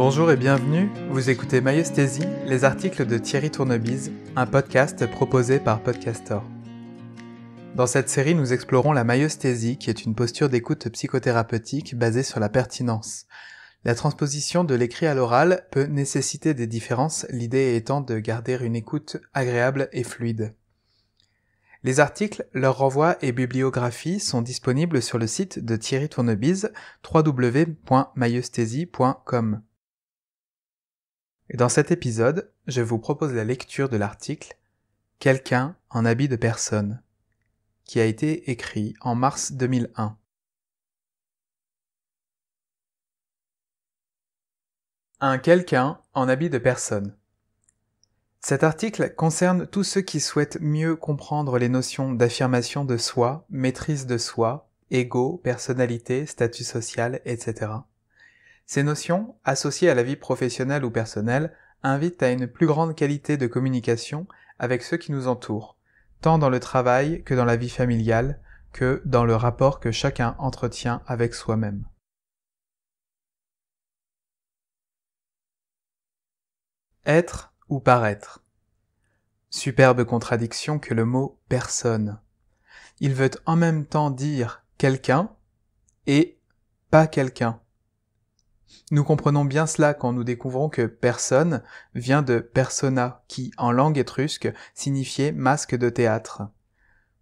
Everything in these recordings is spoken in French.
Bonjour et bienvenue, vous écoutez Myostésie, les articles de Thierry Tournebise, un podcast proposé par Podcastor. Dans cette série, nous explorons la myostésie, qui est une posture d'écoute psychothérapeutique basée sur la pertinence. La transposition de l'écrit à l'oral peut nécessiter des différences, l'idée étant de garder une écoute agréable et fluide. Les articles, leurs renvois et bibliographies sont disponibles sur le site de Thierry Tournebise, www.myostésie.com. Et dans cet épisode, je vous propose la lecture de l'article « Quelqu'un en habit de personne » qui a été écrit en mars 2001. Un quelqu'un en habit de personne. Cet article concerne tous ceux qui souhaitent mieux comprendre les notions d'affirmation de soi, maîtrise de soi, ego, personnalité, statut social, etc. Ces notions, associées à la vie professionnelle ou personnelle, invitent à une plus grande qualité de communication avec ceux qui nous entourent, tant dans le travail que dans la vie familiale, que dans le rapport que chacun entretient avec soi-même. Être ou paraître. Superbe contradiction que le mot « personne ». Il veut en même temps dire « quelqu'un » et « pas quelqu'un ». Nous comprenons bien cela quand nous découvrons que « personne » vient de « persona » qui, en langue étrusque, signifiait « masque de théâtre ».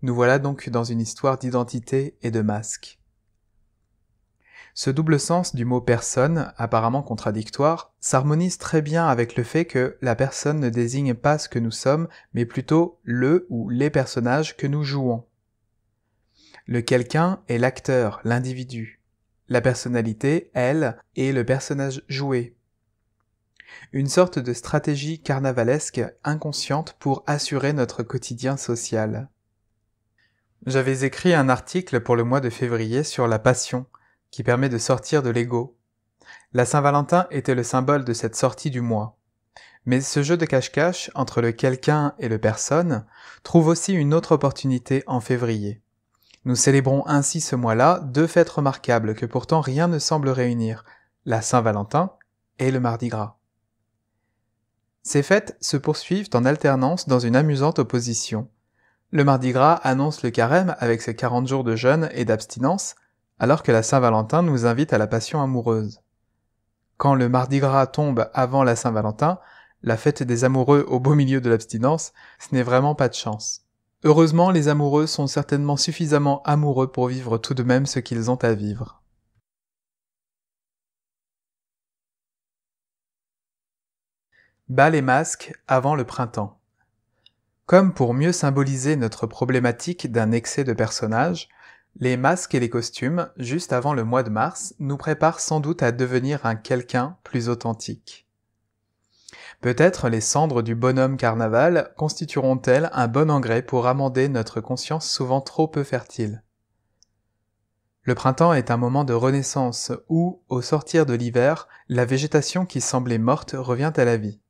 Nous voilà donc dans une histoire d'identité et de masque. Ce double sens du mot « personne », apparemment contradictoire, s'harmonise très bien avec le fait que la personne ne désigne pas ce que nous sommes, mais plutôt le ou les personnages que nous jouons. Le quelqu'un est l'acteur, l'individu. La personnalité, elle, est le personnage joué. Une sorte de stratégie carnavalesque inconsciente pour assurer notre quotidien social. J'avais écrit un article pour le mois de février sur la passion, qui permet de sortir de l'ego. La Saint-Valentin était le symbole de cette sortie du moi. Mais ce jeu de cache-cache entre le quelqu'un et le personne trouve aussi une autre opportunité en février. Nous célébrons ainsi ce mois-là deux fêtes remarquables que pourtant rien ne semble réunir, la Saint-Valentin et le Mardi Gras. Ces fêtes se poursuivent en alternance dans une amusante opposition. Le Mardi Gras annonce le carême avec ses 40 jours de jeûne et d'abstinence, alors que la Saint-Valentin nous invite à la passion amoureuse. Quand le Mardi Gras tombe avant la Saint-Valentin, la fête des amoureux au beau milieu de l'abstinence, ce n'est vraiment pas de chance. Heureusement, les amoureux sont certainement suffisamment amoureux pour vivre tout de même ce qu'ils ont à vivre. Bal et masques avant le printemps. Comme pour mieux symboliser notre problématique d'un excès de personnages, les masques et les costumes, juste avant le mois de mars, nous préparent sans doute à devenir un quelqu'un plus authentique. Peut-être les cendres du bonhomme carnaval constitueront-elles un bon engrais pour amender notre conscience souvent trop peu fertile. Le printemps est un moment de renaissance où, au sortir de l'hiver, la végétation qui semblait morte revient à la vie.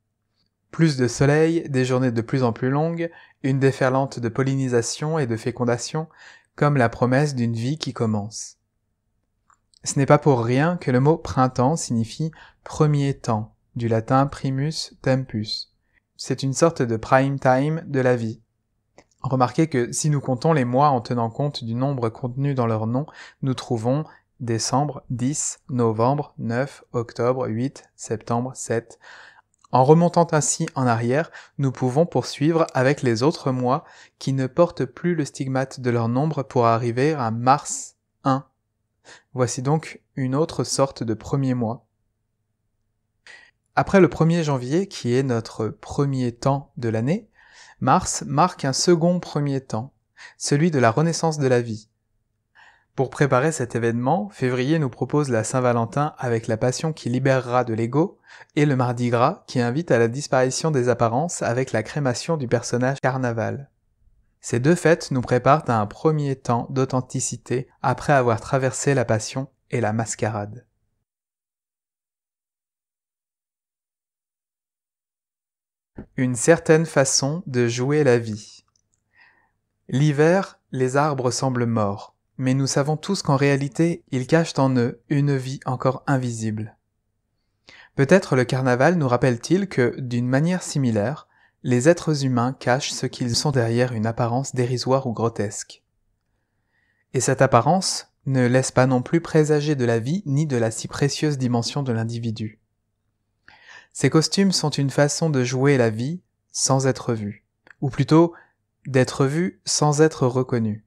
Plus de soleil, des journées de plus en plus longues, une déferlante de pollinisation et de fécondation, comme la promesse d'une vie qui commence. Ce n'est pas pour rien que le mot printemps signifie premier temps, du latin primus tempus. C'est une sorte de prime time de la vie. Remarquez que si nous comptons les mois en tenant compte du nombre contenu dans leur nom, nous trouvons décembre 10, novembre 9, octobre 8, septembre 7. En remontant ainsi en arrière, nous pouvons poursuivre avec les autres mois qui ne portent plus le stigmate de leur nombre pour arriver à mars 1. Voici donc une autre sorte de premier mois. Après le 1er janvier, qui est notre premier temps de l'année, mars marque un second premier temps, celui de la renaissance de la vie. Pour préparer cet événement, février nous propose la Saint-Valentin avec la passion qui libérera de l'ego, et le Mardi Gras qui invite à la disparition des apparences avec la crémation du personnage carnaval. Ces deux fêtes nous préparent à un premier temps d'authenticité après avoir traversé la passion et la mascarade. Une certaine façon de jouer la vie. L'hiver, les arbres semblent morts, mais nous savons tous qu'en réalité, ils cachent en eux une vie encore invisible. Peut-être le carnaval nous rappelle-t-il que, d'une manière similaire, les êtres humains cachent ce qu'ils sont derrière une apparence dérisoire ou grotesque. Et cette apparence ne laisse pas non plus présager de la vie ni de la si précieuse dimension de l'individu. Ces costumes sont une façon de jouer la vie sans être vu, ou plutôt d'être vu sans être reconnu.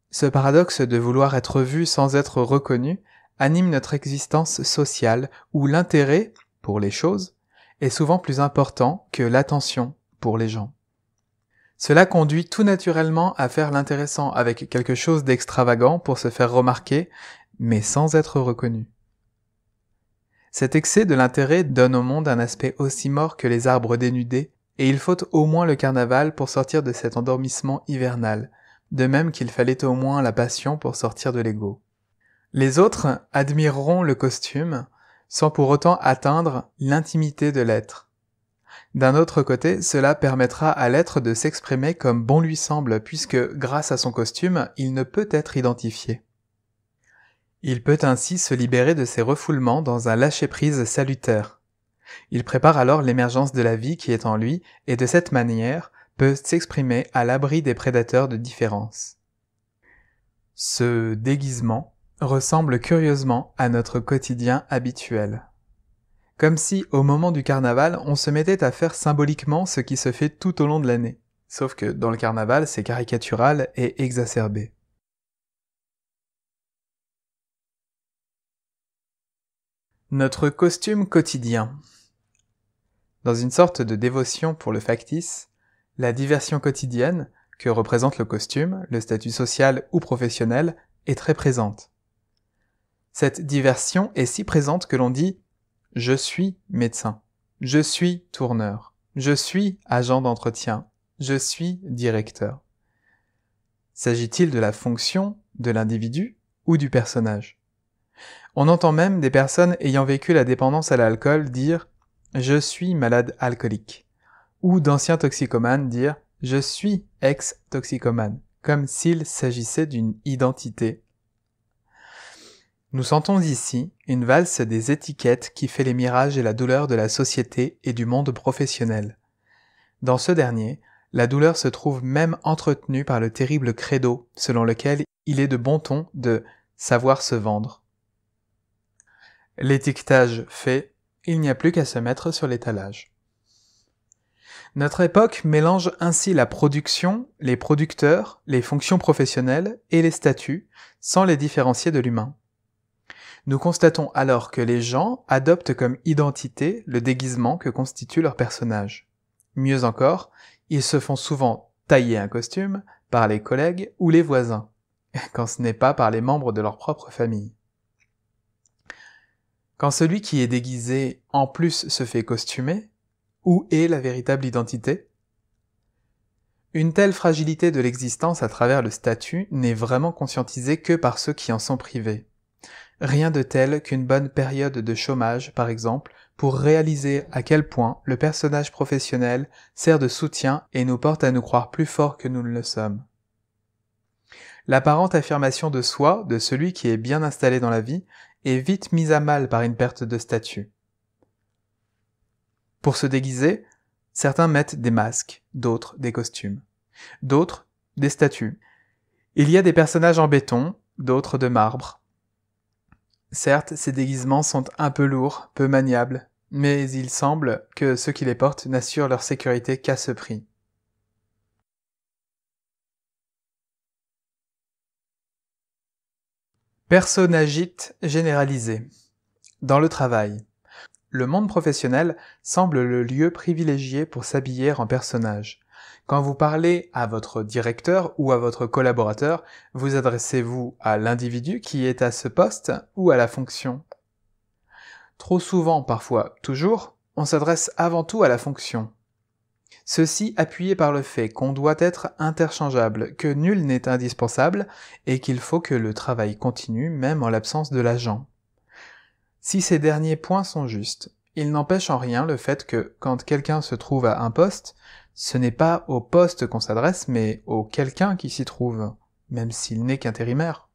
Ce paradoxe de vouloir être vu sans être reconnu anime notre existence sociale où l'intérêt, pour les choses, est souvent plus important que l'attention pour les gens. Cela conduit tout naturellement à faire l'intéressant avec quelque chose d'extravagant pour se faire remarquer, mais sans être reconnu. Cet excès de l'intérêt donne au monde un aspect aussi mort que les arbres dénudés, et il faut au moins le carnaval pour sortir de cet endormissement hivernal, de même qu'il fallait au moins la passion pour sortir de l'ego. Les autres admireront le costume, sans pour autant atteindre l'intimité de l'être. D'un autre côté, cela permettra à l'être de s'exprimer comme bon lui semble, puisque, grâce à son costume, il ne peut être identifié. Il peut ainsi se libérer de ses refoulements dans un lâcher-prise salutaire. Il prépare alors l'émergence de la vie qui est en lui, et de cette manière peut s'exprimer à l'abri des prédateurs de différence. Ce déguisement ressemble curieusement à notre quotidien habituel. Comme si, au moment du carnaval, on se mettait à faire symboliquement ce qui se fait tout au long de l'année. Sauf que dans le carnaval, c'est caricatural et exacerbé. Notre costume quotidien. Dans une sorte de dévotion pour le factice, la diversion quotidienne, que représente le costume, le statut social ou professionnel, est très présente. Cette diversion est si présente que l'on dit « je suis médecin »,« je suis tourneur »,« je suis agent d'entretien »,« je suis directeur ». S'agit-il de la fonction de l'individu ou du personnage ? On entend même des personnes ayant vécu la dépendance à l'alcool dire « je suis malade alcoolique » ou d'anciens toxicomanes dire « je suis ex-toxicomane », comme s'il s'agissait d'une identité. Nous sentons ici une valse des étiquettes qui fait les mirages et la douleur de la société et du monde professionnel. Dans ce dernier, la douleur se trouve même entretenue par le terrible credo selon lequel il est de bon ton de savoir se vendre. L'étiquetage fait, il n'y a plus qu'à se mettre sur l'étalage. Notre époque mélange ainsi la production, les producteurs, les fonctions professionnelles et les statuts, sans les différencier de l'humain. Nous constatons alors que les gens adoptent comme identité le déguisement que constitue leur personnage. Mieux encore, ils se font souvent tailler un costume par les collègues ou les voisins, quand ce n'est pas par les membres de leur propre famille. Quand celui qui est déguisé en plus se fait costumer, où est la véritable identité ? Une telle fragilité de l'existence à travers le statut n'est vraiment conscientisée que par ceux qui en sont privés. Rien de tel qu'une bonne période de chômage, par exemple, pour réaliser à quel point le personnage professionnel sert de soutien et nous porte à nous croire plus forts que nous ne le sommes. L'apparente affirmation de soi de celui qui est bien installé dans la vie est vite mise à mal par une perte de statut. Pour se déguiser, certains mettent des masques, d'autres des costumes, d'autres des statues. Il y a des personnages en béton, d'autres de marbre. Certes, ces déguisements sont un peu lourds, peu maniables, mais il semble que ceux qui les portent n'assurent leur sécurité qu'à ce prix. Personnagite généralisée. Dans le travail, le monde professionnel semble le lieu privilégié pour s'habiller en personnage. Quand vous parlez à votre directeur ou à votre collaborateur, vous adressez-vous à l'individu qui est à ce poste ou à la fonction ? Trop souvent, parfois toujours, on s'adresse avant tout à la fonction. Ceci appuyé par le fait qu'on doit être interchangeable, que nul n'est indispensable et qu'il faut que le travail continue même en l'absence de l'agent. Si ces derniers points sont justes, il n'empêche en rien le fait que, quand quelqu'un se trouve à un poste, ce n'est pas au poste qu'on s'adresse, mais au quelqu'un qui s'y trouve, même s'il n'est qu'intérimaire.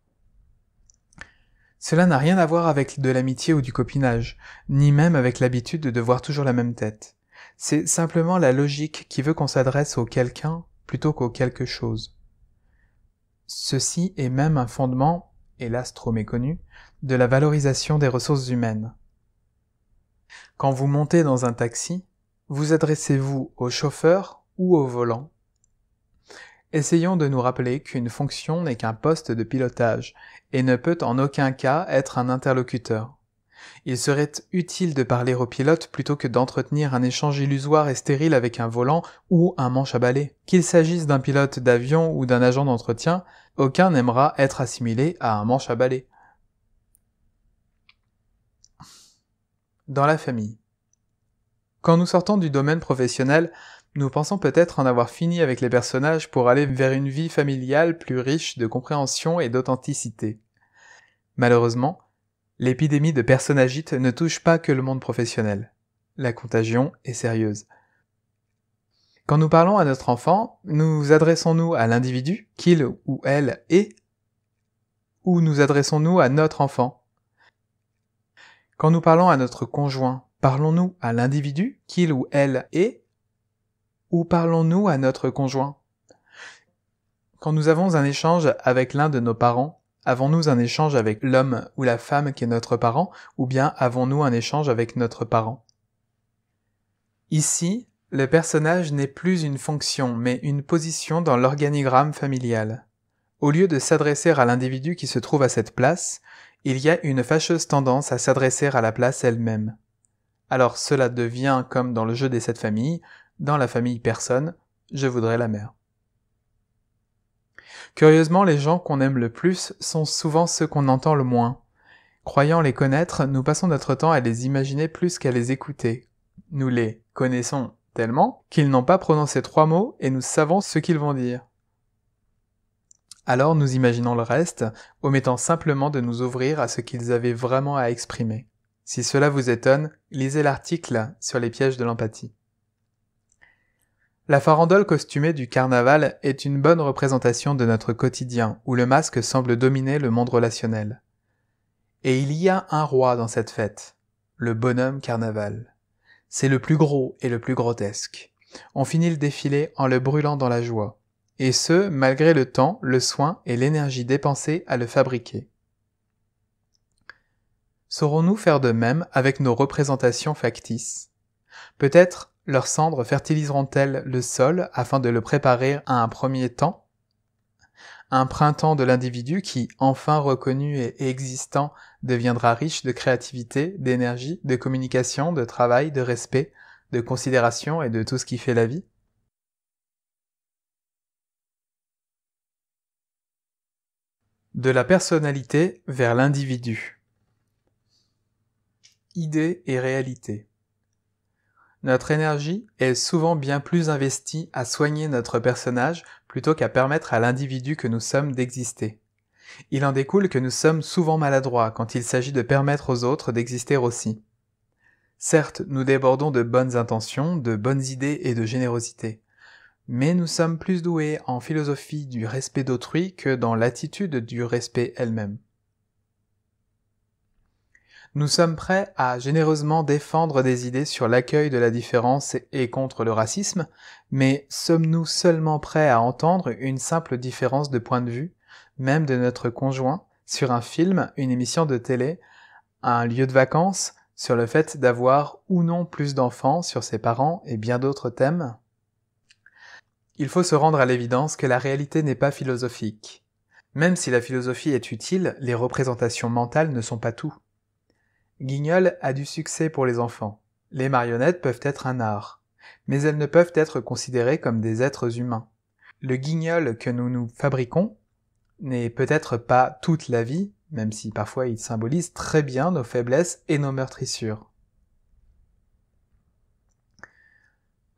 Cela n'a rien à voir avec de l'amitié ou du copinage, ni même avec l'habitude de voir toujours la même tête. C'est simplement la logique qui veut qu'on s'adresse au quelqu'un plutôt qu'au quelque chose. Ceci est même un fondement, hélas trop méconnu, de la valorisation des ressources humaines. Quand vous montez dans un taxi, vous adressez-vous au chauffeur ou au volant ? Essayons de nous rappeler qu'une fonction n'est qu'un poste de pilotage et ne peut en aucun cas être un interlocuteur. Il serait utile de parler au pilote plutôt que d'entretenir un échange illusoire et stérile avec un volant ou un manche à balai. Qu'il s'agisse d'un pilote d'avion ou d'un agent d'entretien, aucun n'aimera être assimilé à un manche à balai. Dans la famille. Quand nous sortons du domaine professionnel, nous pensons peut-être en avoir fini avec les personnages pour aller vers une vie familiale plus riche de compréhension et d'authenticité. Malheureusement, l'épidémie de personnagites ne touche pas que le monde professionnel. La contagion est sérieuse. Quand nous parlons à notre enfant, nous adressons-nous à l'individu, qu'il ou elle est, ou nous adressons-nous à notre enfant ? Quand nous parlons à notre conjoint, parlons-nous à l'individu, qu'il ou elle est, ou parlons-nous à notre conjoint ? Quand nous avons un échange avec l'un de nos parents, avons-nous un échange avec l'homme ou la femme qui est notre parent, ou bien avons-nous un échange avec notre parent ? Ici, le personnage n'est plus une fonction, mais une position dans l'organigramme familial. Au lieu de s'adresser à l'individu qui se trouve à cette place, il y a une fâcheuse tendance à s'adresser à la place elle-même. Alors cela devient comme dans le jeu des 7 familles, dans la famille personne, je voudrais la mère. Curieusement, les gens qu'on aime le plus sont souvent ceux qu'on entend le moins. Croyant les connaître, nous passons notre temps à les imaginer plus qu'à les écouter. Nous les connaissons tellement qu'ils n'ont pas prononcé 3 mots et nous savons ce qu'ils vont dire. Alors nous imaginons le reste, omettant simplement de nous ouvrir à ce qu'ils avaient vraiment à exprimer. Si cela vous étonne, lisez l'article sur les pièges de l'empathie. La farandole costumée du carnaval est une bonne représentation de notre quotidien, où le masque semble dominer le monde relationnel. Et il y a un roi dans cette fête, le bonhomme carnaval. C'est le plus gros et le plus grotesque. On finit le défilé en le brûlant dans la joie. Et ce, malgré le temps, le soin et l'énergie dépensés à le fabriquer. Saurons-nous faire de même avec nos représentations factices ? Peut-être leurs cendres fertiliseront-elles le sol afin de le préparer à un premier temps ? Un printemps de l'individu qui, enfin reconnu et existant, deviendra riche de créativité, d'énergie, de communication, de travail, de respect, de considération et de tout ce qui fait la vie ? De la personnalité vers l'individu. Idée et réalité. Notre énergie est souvent bien plus investie à soigner notre personnage plutôt qu'à permettre à l'individu que nous sommes d'exister. Il en découle que nous sommes souvent maladroits quand il s'agit de permettre aux autres d'exister aussi. Certes, nous débordons de bonnes intentions, de bonnes idées et de générosité. Mais nous sommes plus doués en philosophie du respect d'autrui que dans l'attitude du respect elle-même. Nous sommes prêts à généreusement défendre des idées sur l'accueil de la différence et contre le racisme, mais sommes-nous seulement prêts à entendre une simple différence de point de vue, même de notre conjoint, sur un film, une émission de télé, un lieu de vacances, sur le fait d'avoir ou non plus d'enfants, sur ses parents et bien d'autres thèmes ? Il faut se rendre à l'évidence que la réalité n'est pas philosophique. Même si la philosophie est utile, les représentations mentales ne sont pas tout. Guignol a du succès pour les enfants. Les marionnettes peuvent être un art, mais elles ne peuvent être considérées comme des êtres humains. Le guignol que nous nous fabriquons n'est peut-être pas toute la vie, même si parfois il symbolise très bien nos faiblesses et nos meurtrissures.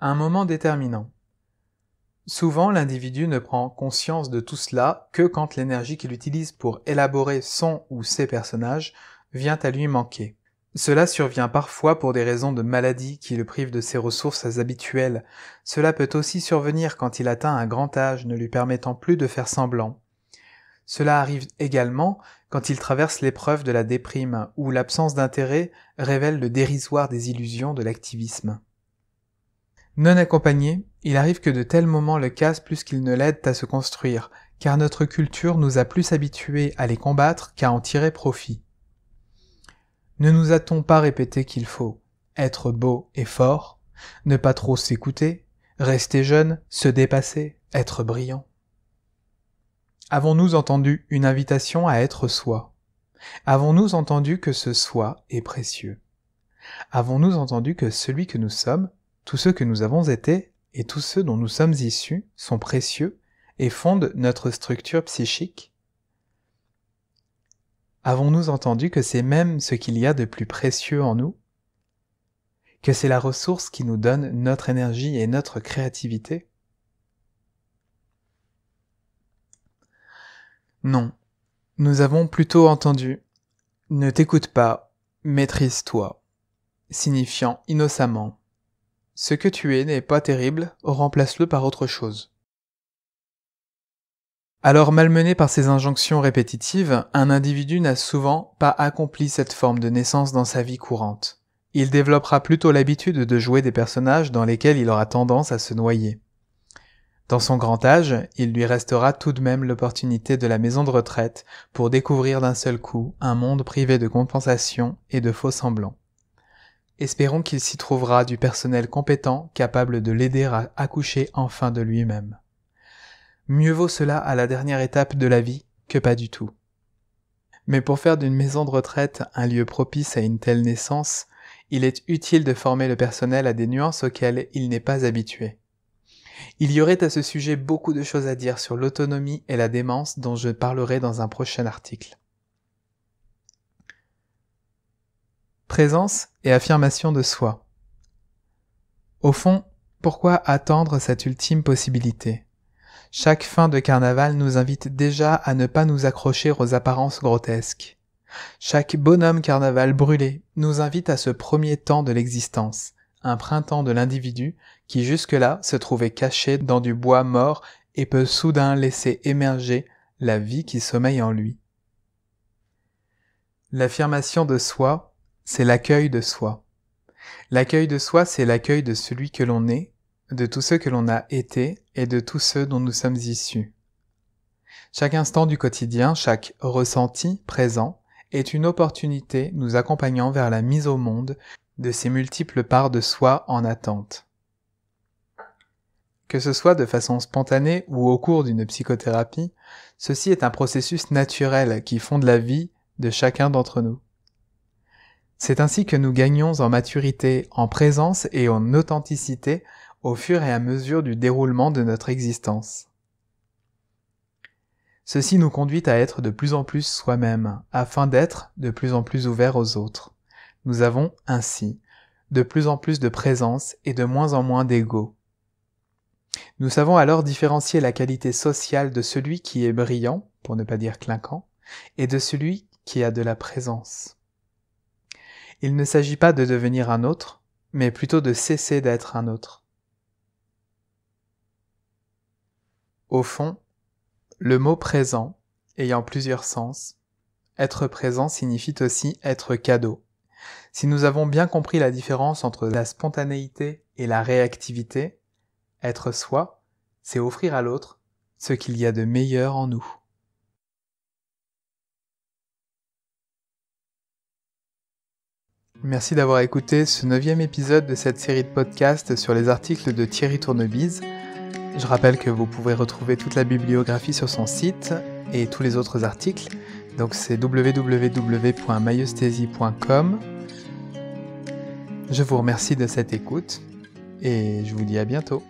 Un moment déterminant. Souvent, l'individu ne prend conscience de tout cela que quand l'énergie qu'il utilise pour élaborer son ou ses personnages vient à lui manquer. Cela survient parfois pour des raisons de maladie qui le privent de ses ressources habituelles. Cela peut aussi survenir quand il atteint un grand âge, ne lui permettant plus de faire semblant. Cela arrive également quand il traverse l'épreuve de la déprime, où l'absence d'intérêt révèle le dérisoire des illusions de l'activisme. Non accompagné, il arrive que de tels moments le cassent plus qu'ils ne l'aident à se construire, car notre culture nous a plus habitués à les combattre qu'à en tirer profit. Ne nous a-t-on pas répété qu'il faut être beau et fort, ne pas trop s'écouter, rester jeune, se dépasser, être brillant? Avons-nous entendu une invitation à être soi? Avons-nous entendu que ce soi est précieux? Avons-nous entendu que celui que nous sommes, tous ceux que nous avons été et tous ceux dont nous sommes issus sont précieux et fondent notre structure psychique? Avons-nous entendu que c'est même ce qu'il y a de plus précieux en nous? Que c'est la ressource qui nous donne notre énergie et notre créativité? Non, nous avons plutôt entendu « Ne t'écoute pas, maîtrise-toi », signifiant innocemment « Ce que tu es n'est pas terrible, remplace-le par autre chose ». Alors malmené par ces injonctions répétitives, un individu n'a souvent pas accompli cette forme de naissance dans sa vie courante. Il développera plutôt l'habitude de jouer des personnages dans lesquels il aura tendance à se noyer. Dans son grand âge, il lui restera tout de même l'opportunité de la maison de retraite pour découvrir d'un seul coup un monde privé de compensation et de faux semblants. Espérons qu'il s'y trouvera du personnel compétent capable de l'aider à accoucher enfin de lui-même. Mieux vaut cela à la dernière étape de la vie que pas du tout. Mais pour faire d'une maison de retraite un lieu propice à une telle naissance, il est utile de former le personnel à des nuances auxquelles il n'est pas habitué. Il y aurait à ce sujet beaucoup de choses à dire sur l'autonomie et la démence dont je parlerai dans un prochain article. Présence et affirmation de soi. Au fond, pourquoi attendre cette ultime possibilité ? Chaque fin de carnaval nous invite déjà à ne pas nous accrocher aux apparences grotesques. Chaque bonhomme carnaval brûlé nous invite à ce premier temps de l'existence, un printemps de l'individu qui jusque-là se trouvait caché dans du bois mort et peut soudain laisser émerger la vie qui sommeille en lui. L'affirmation de soi, c'est l'accueil de soi. L'accueil de soi, c'est l'accueil de celui que l'on est, de tous ceux que l'on a été et de tous ceux dont nous sommes issus. Chaque instant du quotidien, chaque ressenti présent est une opportunité nous accompagnant vers la mise au monde de ces multiples parts de soi en attente. Que ce soit de façon spontanée ou au cours d'une psychothérapie, ceci est un processus naturel qui fonde la vie de chacun d'entre nous. C'est ainsi que nous gagnons en maturité, en présence et en authenticité au fur et à mesure du déroulement de notre existence. Ceci nous conduit à être de plus en plus soi-même, afin d'être de plus en plus ouverts aux autres. Nous avons ainsi de plus en plus de présence et de moins en moins d'ego. Nous savons alors différencier la qualité sociale de celui qui est brillant, pour ne pas dire clinquant, et de celui qui a de la présence. Il ne s'agit pas de devenir un autre, mais plutôt de cesser d'être un autre. Au fond, le mot « présent » ayant plusieurs sens, être présent signifie aussi être cadeau. Si nous avons bien compris la différence entre la spontanéité et la réactivité, être soi, c'est offrir à l'autre ce qu'il y a de meilleur en nous. Merci d'avoir écouté ce 9e épisode de cette série de podcasts sur les articles de Thierry Tournebise. Je rappelle que vous pouvez retrouver toute la bibliographie sur son site et tous les autres articles. Donc c'est www.myesthesie.com. Je vous remercie de cette écoute et je vous dis à bientôt.